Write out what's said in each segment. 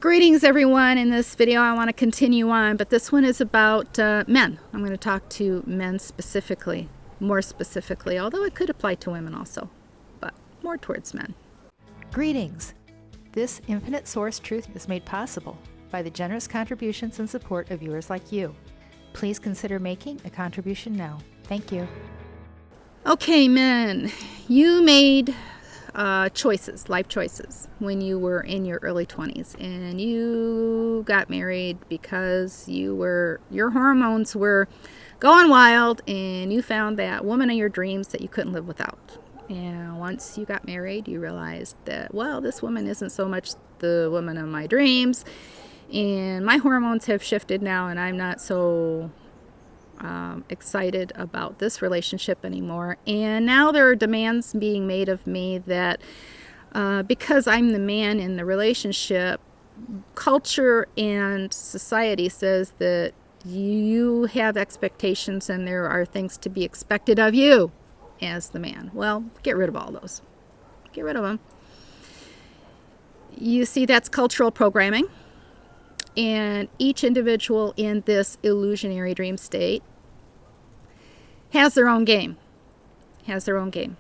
Greetings everyone. In this video I want to continue on, but this one is about men. I'm going to talk to men specifically, more specifically, although it could apply to women also, but more towards men. Greetings. This infinite source truth is made possible by the generous contributions and support of viewers like you. Please consider making a contribution now. Thank you. Okay, men, you made choices, life choices, when you were in your early 20s, and you got married because your hormones were going wild, and you found that woman of your dreams that you couldn't live without. And once you got married, you realized that, well, this woman isn't so much the woman of my dreams, and my hormones have shifted now, and I'm not so excited about this relationship anymore. And now there are demands being made of me that because I'm the man in the relationship, culture and society says that you have expectations and there are things to be expected of you as the man. Well, get rid of all those. Get rid of them. You see, that's cultural programming. And each individual in this illusionary dream state has their own game. Has their own game.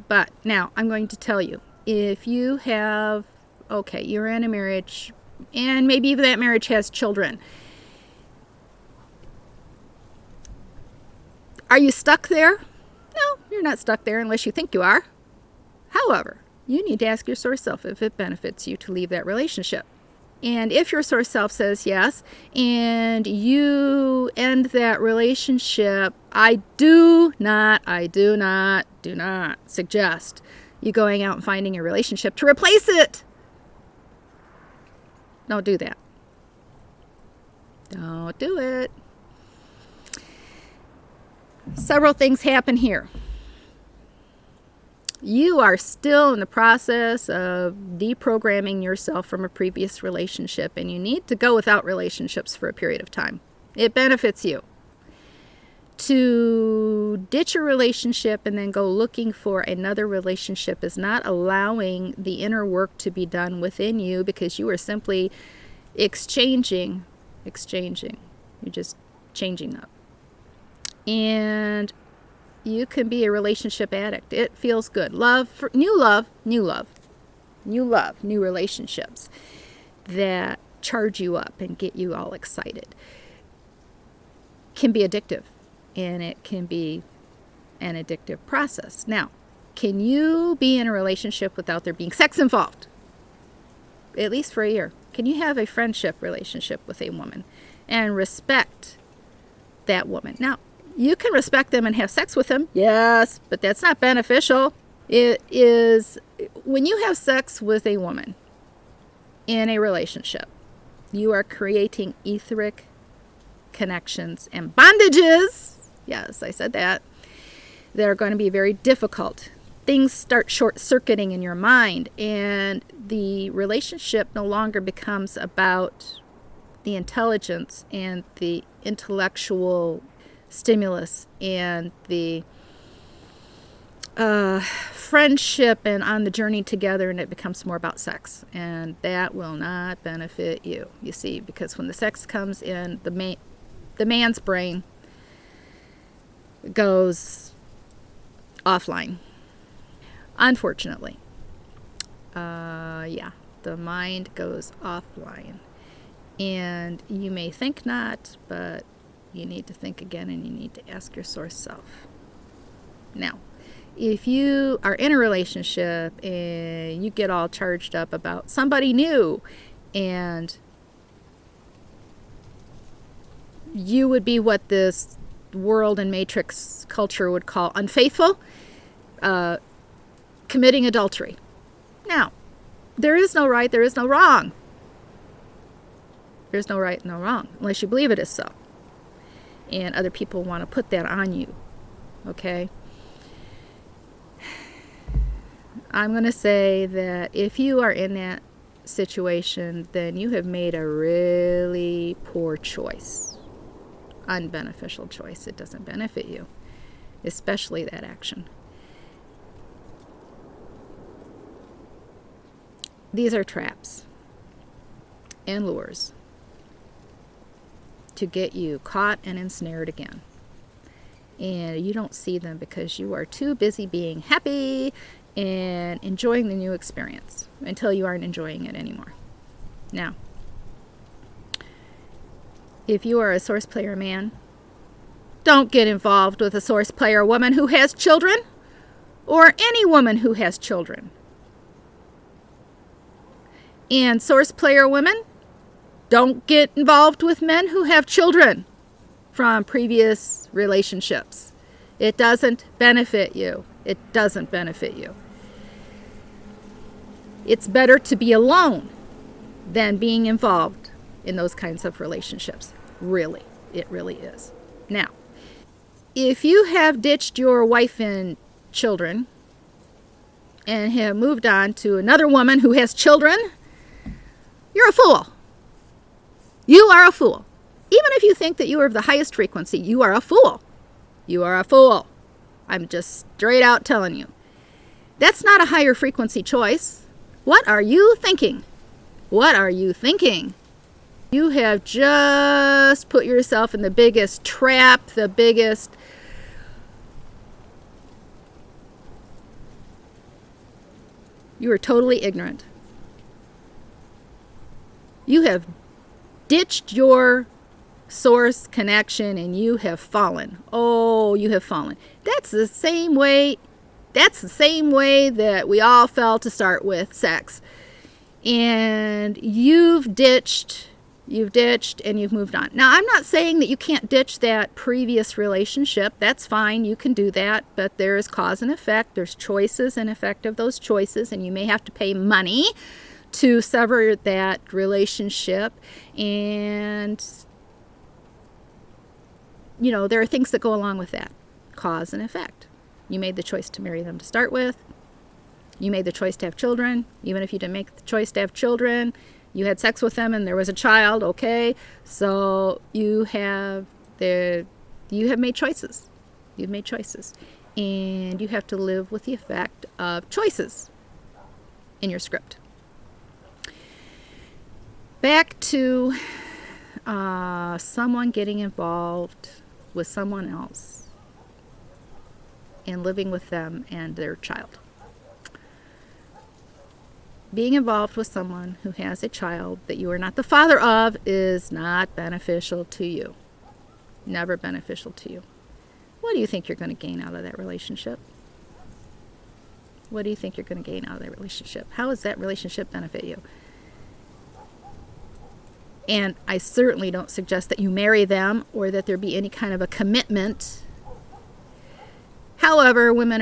But now I'm going to tell you, if you have, okay, you're in a marriage, and maybe even that marriage has children. Are you stuck there? No, you're not stuck there unless you think you are. However, you need to ask your source self if it benefits you to leave that relationship. And if your source self says yes, and you end that relationship, I do not suggest you going out and finding a relationship to replace it. Don't do that. Don't do it. Several things happen here. You are still in the process of deprogramming yourself from a previous relationship, and you need to go without relationships for a period of time. It benefits you. To ditch a relationship and then go looking for another relationship is not allowing the inner work to be done within you, because you are simply exchanging. You're just changing up. And you can be a relationship addict. It feels good. New relationships that charge you up and get you all excited can be addictive, and it can be an addictive process. Now, can you be in a relationship without there being sex involved? At least for a year. Can you have a friendship relationship with a woman and respect that woman? Now, you can respect them and have sex with them, yes, but that's not beneficial. It is when you have sex with a woman in a relationship, you are creating etheric connections and bondages, yes, I said that are going to be very difficult. Things start short-circuiting in your mind, and the relationship no longer becomes about the intelligence and the intellectual stimulus and the friendship and on the journey together, and it becomes more about sex, and that will not benefit you, you see, because when the sex comes in, the man's brain goes offline, unfortunately. The mind goes offline, and you may think not, but you need to think again, and you need to ask your source self. Now, if you are in a relationship and you get all charged up about somebody new, and you would be what this world and matrix culture would call unfaithful, committing adultery. Now, there is no right, there is no wrong. There's no right, no wrong, unless you believe it is so. And other people want to put that on you, okay? I'm going to say that if you are in that situation, then you have made a really poor choice, unbeneficial choice. It doesn't benefit you, especially that action. These are traps. and lures to get you caught and ensnared again. And you don't see them because you are too busy being happy and enjoying the new experience until you aren't enjoying it anymore. Now, if you are a source player man, don't get involved with a source player woman who has children, or any woman who has children. And source player women, don't get involved with men who have children from previous relationships. It doesn't benefit you. It doesn't benefit you. It's better to be alone than being involved in those kinds of relationships. Really, it really is. Now, if you have ditched your wife and children and have moved on to another woman who has children, you're a fool. You are a fool. Even if you think that you are of the highest frequency, you are a fool. You are a fool. I'm just straight out telling you. That's not a higher frequency choice. What are you thinking? What are you thinking? You have just put yourself in the biggest trap, the biggest... You are totally ignorant. You have ditched your source connection and you have fallen. Oh, you have fallen. That's the same way that we all fell to start with sex. And you've ditched and you've moved on. Now, I'm not saying that you can't ditch that previous relationship. That's fine. You can do that, but there is cause and effect. There's choices and effect of those choices, and you may have to pay money to sever that relationship. And there are things that go along with that. Cause and effect. You made the choice to marry them to start with. You made the choice to have children. Even if you didn't make the choice to have children, you had sex with them and there was a child, okay? So you have made choices. You've made choices. And you have to live with the effect of choices in your script. Back to someone getting involved with someone else and living with them and their child. Being involved with someone who has a child that you are not the father of is not beneficial to you. Never beneficial to you. What do you think you're going to gain out of that relationship? What do you think you're going to gain out of that relationship? How does that relationship benefit you? And I certainly don't suggest that you marry them or that there be any kind of a commitment. However, women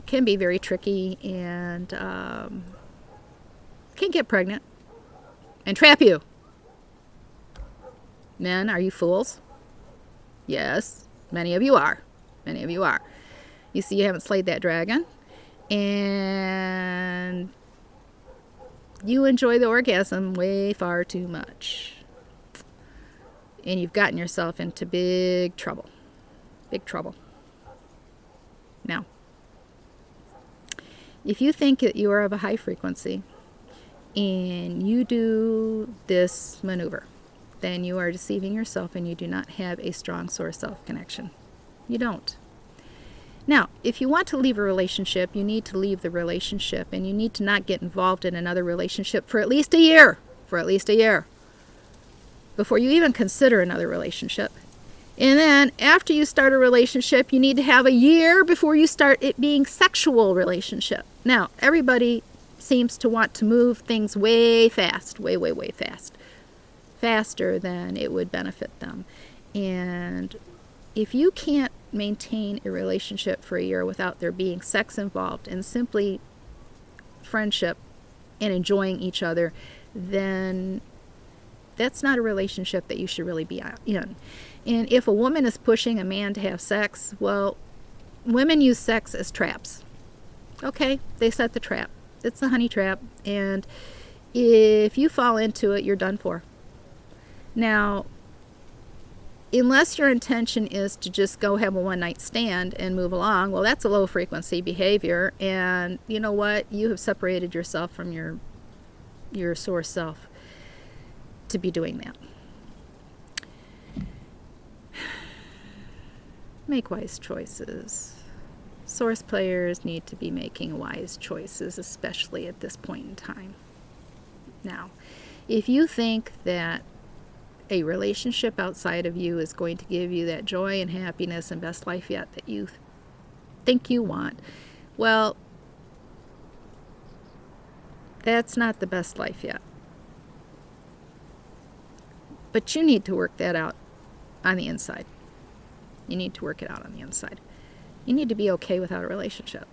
can be very tricky and can get pregnant and trap you. Men, are you fools? Yes, many of you are. Many of you are. You see, you haven't slayed that dragon, and you enjoy the orgasm way far too much. And you've gotten yourself into big trouble. Big trouble. Now, if you think that you are of a high frequency and you do this maneuver, then you are deceiving yourself and you do not have a strong source self connection. You don't. Now, if you want to leave a relationship, you need to leave the relationship and you need to not get involved in another relationship for at least a year. Before you even consider another relationship. And then after you start a relationship, you need to have a year before you start it being sexual relationship. Now, everybody seems to want to move things way fast, way fast. Faster than it would benefit them. And if you can't maintain a relationship for a year without there being sex involved and simply friendship and enjoying each other, then that's not a relationship that you should really be in. And if a woman is pushing a man to have sex, well, women use sex as traps. Okay, they set the trap. It's a honey trap, and if you fall into it, you're done for. Now, unless your intention is to just go have a one-night stand and move along, well, that's a low-frequency behavior, and you know what? You have separated yourself from your source self. to be doing that. Make wise choices. Source players need to be making wise choices, especially at this point in time. Now, if you think that a relationship outside of you is going to give you that joy and happiness and best life yet that you think you want, well, that's not the best life yet. But you need to work that out on the inside. You need to work it out on the inside. You need to be okay without a relationship.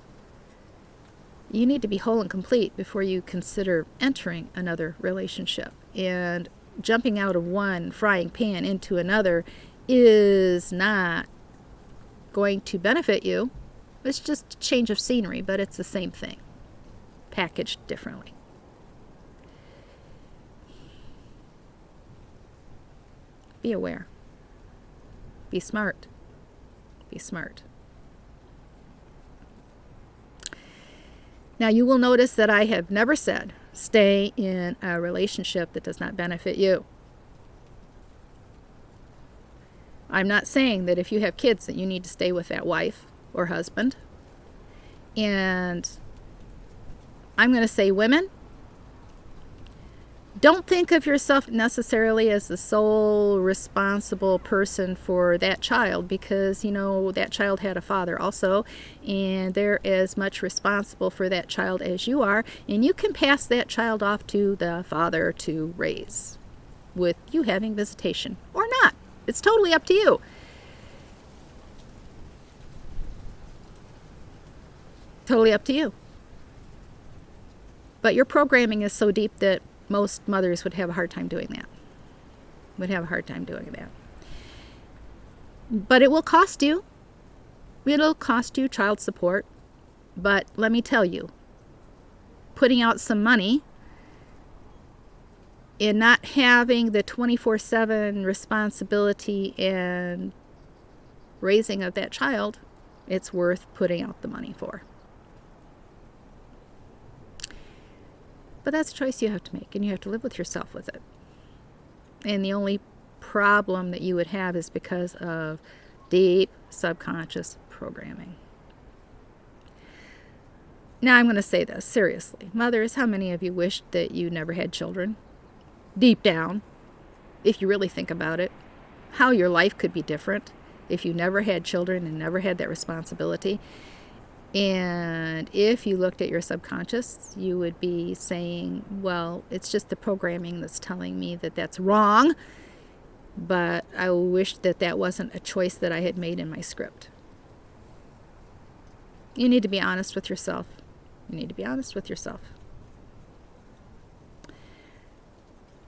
You need to be whole and complete before you consider entering another relationship. And jumping out of one frying pan into another is not going to benefit you. It's just a change of scenery, but it's the same thing, packaged differently. Be aware. Be smart. Be smart. Now, you will notice that I have never said stay in a relationship that does not benefit you. I'm not saying that if you have kids that you need to stay with that wife or husband. And I'm going to say, women, don't think of yourself necessarily as the sole responsible person for that child, because, you know, that child had a father also, and they're as much responsible for that child as you are, and you can pass that child off to the father to raise with you having visitation or not. It's totally up to you. Totally up to you. But your programming is so deep that most mothers would have a hard time doing that. But it will cost you. It'll cost you child support. But let me tell you, putting out some money and not having the 24/7 responsibility and raising of that child, it's worth putting out the money for. But that's a choice you have to make, and you have to live with yourself with it. And the only problem that you would have is because of deep subconscious programming. Now, I'm going to say this seriously. Mothers, how many of you wished that you never had children? Deep down, if you really think about it, how your life could be different if you never had children and never had that responsibility. And if you looked at your subconscious, you would be saying, well, it's just the programming that's telling me that that's wrong, but I wish that that wasn't a choice that I had made in my script. You need to be honest with yourself.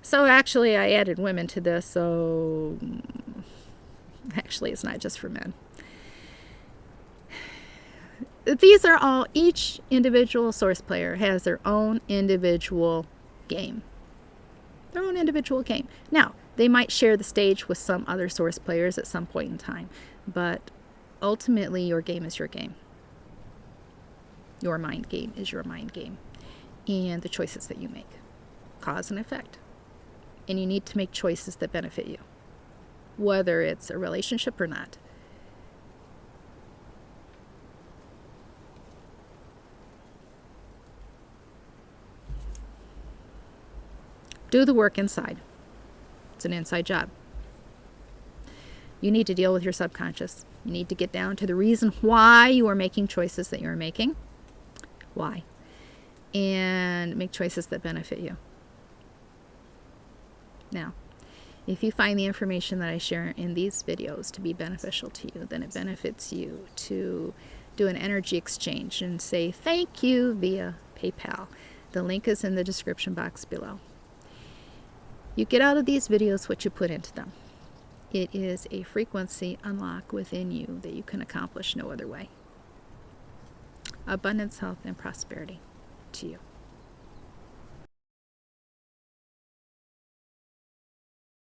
So actually, I added women to this, so actually it's not just for men. These are all, each individual source player has their own individual game. Now, they might share the stage with some other source players at some point in time, but ultimately your game is your game. Your mind game is your mind game. And the choices that you make, cause and effect. And you need to make choices that benefit you, whether it's a relationship or not. Do the work inside. It's an inside job. You need to deal with your subconscious. You need to get down to the reason why you are making choices that you're making. Why? And make choices that benefit you. Now, if you find the information that I share in these videos to be beneficial to you, then it benefits you to do an energy exchange and say thank you via PayPal. The link is in the description box below. You get out of these videos what you put into them. It is a frequency unlock within you that you can accomplish no other way. Abundance, health, and prosperity to you.